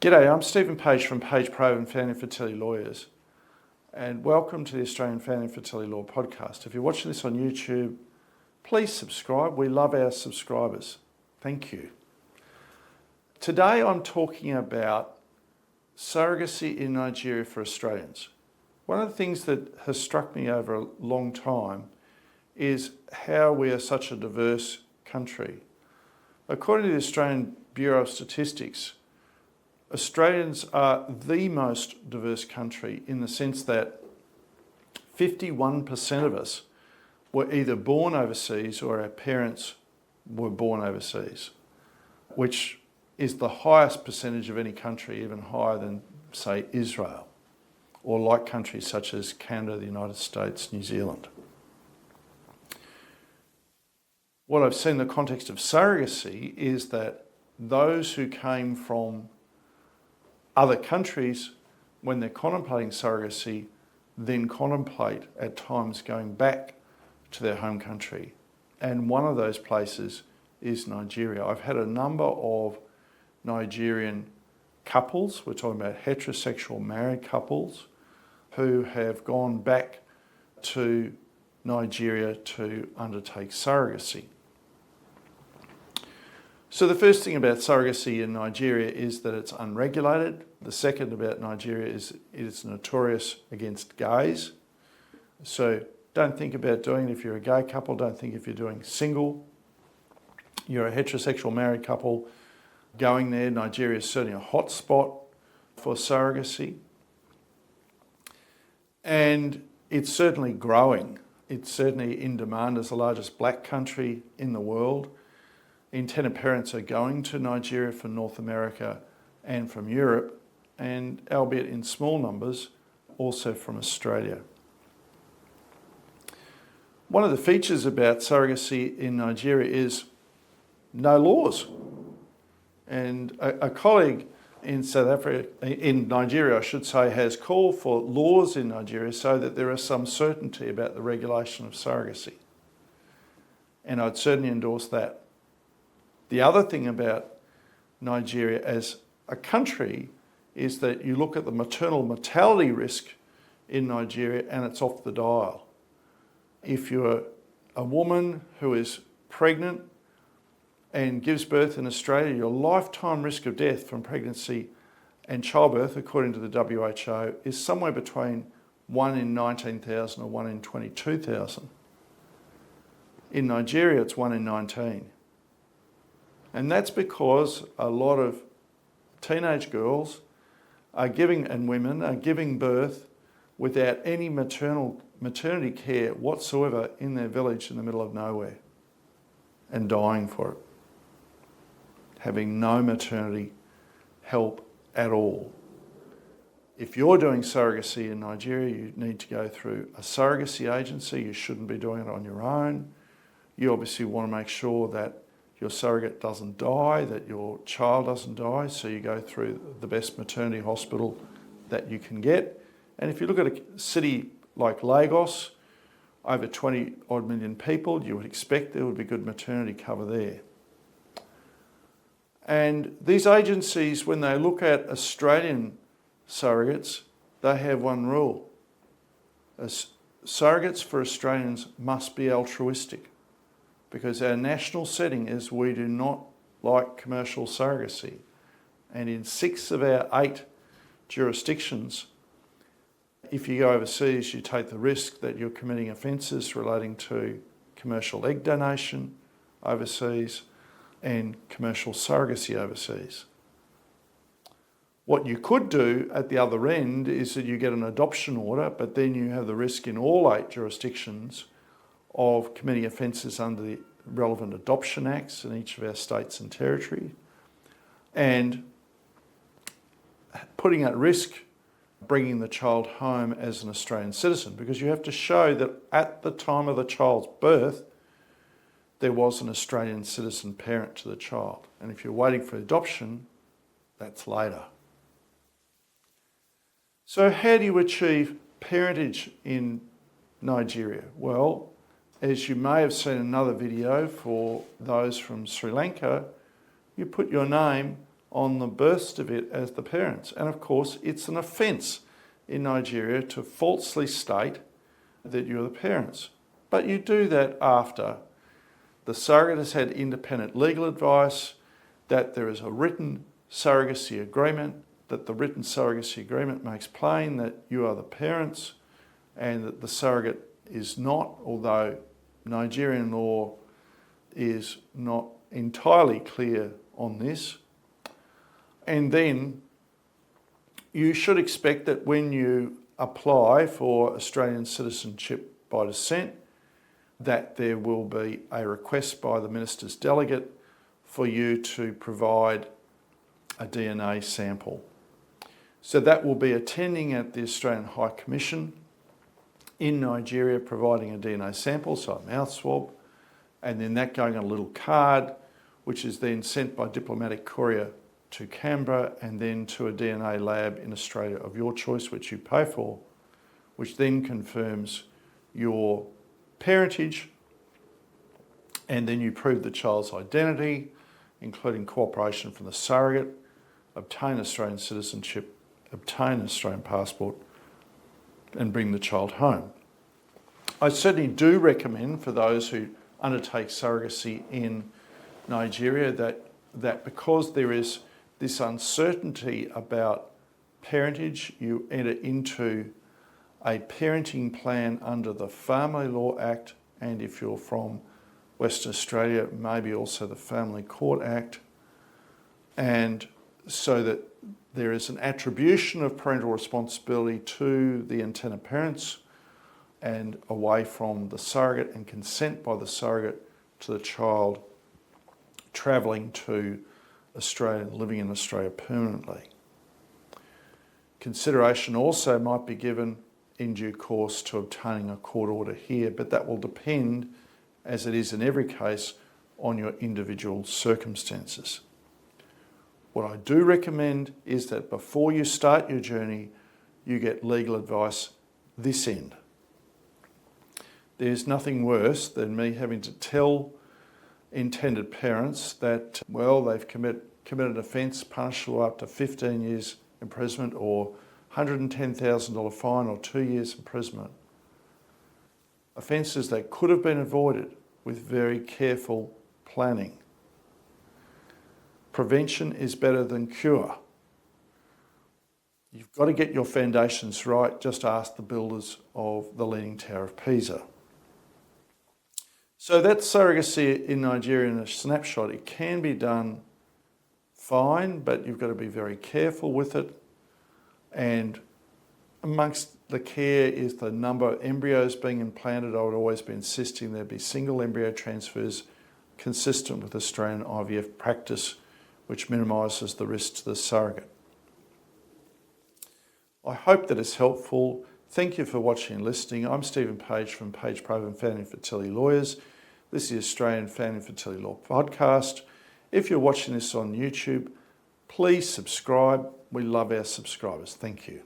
G'day, I'm Stephen Page from Page Provan Family and Fertility Lawyers, and welcome to the Australian Family and Fertility Law Podcast. If you're watching this on YouTube, please subscribe. We love our subscribers. Thank you. Today I'm talking about surrogacy in Nigeria for Australians. One of the things that has struck me over a long time is how we are such a diverse country. According to the Australian Bureau of Statistics, Australians are the most diverse country in the sense that 51% of us were either born overseas or our parents were born overseas, which is the highest percentage of any country, even higher than, say, Israel, or like countries such as Canada, the United States, New Zealand. What I've seen in the context of surrogacy is that those who came from other countries, when they're contemplating surrogacy, then contemplate at times going back to their home country. And one of those places is Nigeria. I've had a number of Nigerian couples, we're talking about heterosexual married couples, who have gone back to Nigeria to undertake surrogacy. So the first thing about surrogacy in Nigeria is that it's unregulated. The second about Nigeria is it's notorious against gays. So don't think about doing it if you're a gay couple, don't think if you're doing single. You're a heterosexual married couple going there. Nigeria is certainly a hot spot for surrogacy. And it's certainly growing. It's certainly in demand as the largest black country in the world. Intended parents are going to Nigeria from North America and from Europe, and albeit in small numbers, also from Australia. One of the features about surrogacy in Nigeria is no laws. And a colleague in South Africa, in Nigeria I should say, has called for laws in Nigeria so that there is some certainty about the regulation of surrogacy. And I'd certainly endorse that. The other thing about Nigeria as a country is that you look at the maternal mortality risk in Nigeria and it's off the dial. If you're a woman who is pregnant and gives birth in Australia, your lifetime risk of death from pregnancy and childbirth, according to the WHO, is somewhere between 1 in 19,000 or 1 in 22,000. In Nigeria, it's 1 in 19. And that's because a lot of teenage girls are giving, and women are giving birth without any maternity care whatsoever in their village in the middle of nowhere and dying for it, having no maternity help at all. If you're doing surrogacy in Nigeria, you need to go through a surrogacy agency. You shouldn't be doing it on your own. You obviously want to make sure that your surrogate doesn't die, that your child doesn't die, so you go through the best maternity hospital that you can get. And if you look at a city like Lagos, over 20 odd million people, you would expect there would be good maternity cover there. And these agencies, when they look at Australian surrogates, they have one rule. Surrogates for Australians must be altruistic, because our national setting is we do not like commercial surrogacy. And in 6 of our 8 jurisdictions, if you go overseas, you take the risk that you're committing offences relating to commercial egg donation overseas and commercial surrogacy overseas. What you could do at the other end is that you get an adoption order, but then you have the risk in all 8 jurisdictions of committing offences under the relevant adoption acts in each of our states and territories, and putting at risk bringing the child home as an Australian citizen, because you have to show that at the time of the child's birth there was an Australian citizen parent to the child. And if you're waiting for adoption, that's later. So how do you achieve parentage in Nigeria? Well, as you may have seen in another video for those from Sri Lanka, you put your name on the birth certificate as the parents. And of course, it's an offence in Nigeria to falsely state that you're the parents. But you do that after the surrogate has had independent legal advice, that there is a written surrogacy agreement, that the written surrogacy agreement makes plain that you are the parents and that the surrogate is not, although Nigerian law is not entirely clear on this. And then you should expect that when you apply for Australian citizenship by descent, that there will be a request by the Minister's delegate for you to provide a DNA sample. So that will be attending at the Australian High Commission in Nigeria, providing a DNA sample, so a mouth swab, and then that going on a little card, which is then sent by diplomatic courier to Canberra and then to a DNA lab in Australia of your choice, which you pay for, which then confirms your parentage, and then you prove the child's identity, including cooperation from the surrogate, obtain Australian citizenship, obtain an Australian passport, and bring the child home. I certainly do recommend for those who undertake surrogacy in Nigeria that because there is this uncertainty about parentage, you enter into a parenting plan under the Family Law Act, and if you're from Western Australia, maybe also the Family Court Act, and so that there is an attribution of parental responsibility to the intended parents and away from the surrogate, and consent by the surrogate to the child travelling to Australia and living in Australia permanently. Consideration also might be given in due course to obtaining a court order here, but that will depend, as it is in every case, on your individual circumstances. What I do recommend is that before you start your journey, you get legal advice this end. There's nothing worse than me having to tell intended parents that, well, they've committed an offence punishable up to 15 years imprisonment or $110,000 fine or 2 years imprisonment. Offences that could have been avoided with very careful planning. Prevention is better than cure. You've got to get your foundations right. Just ask the builders of the Leaning Tower of Pisa. So that's surrogacy in Nigeria in a snapshot. It can be done fine, but you've got to be very careful with it. And amongst the care is the number of embryos being implanted. I would always be insisting there be single embryo transfers consistent with Australian IVF practice, which minimises the risk to the surrogate. I hope that is helpful. Thank you for watching and listening. I'm Stephen Page from Page Provan Family and Fertility Lawyers. This is the Australian Family and Fertility Law Podcast. If you're watching this on YouTube, please subscribe. We love our subscribers. Thank you.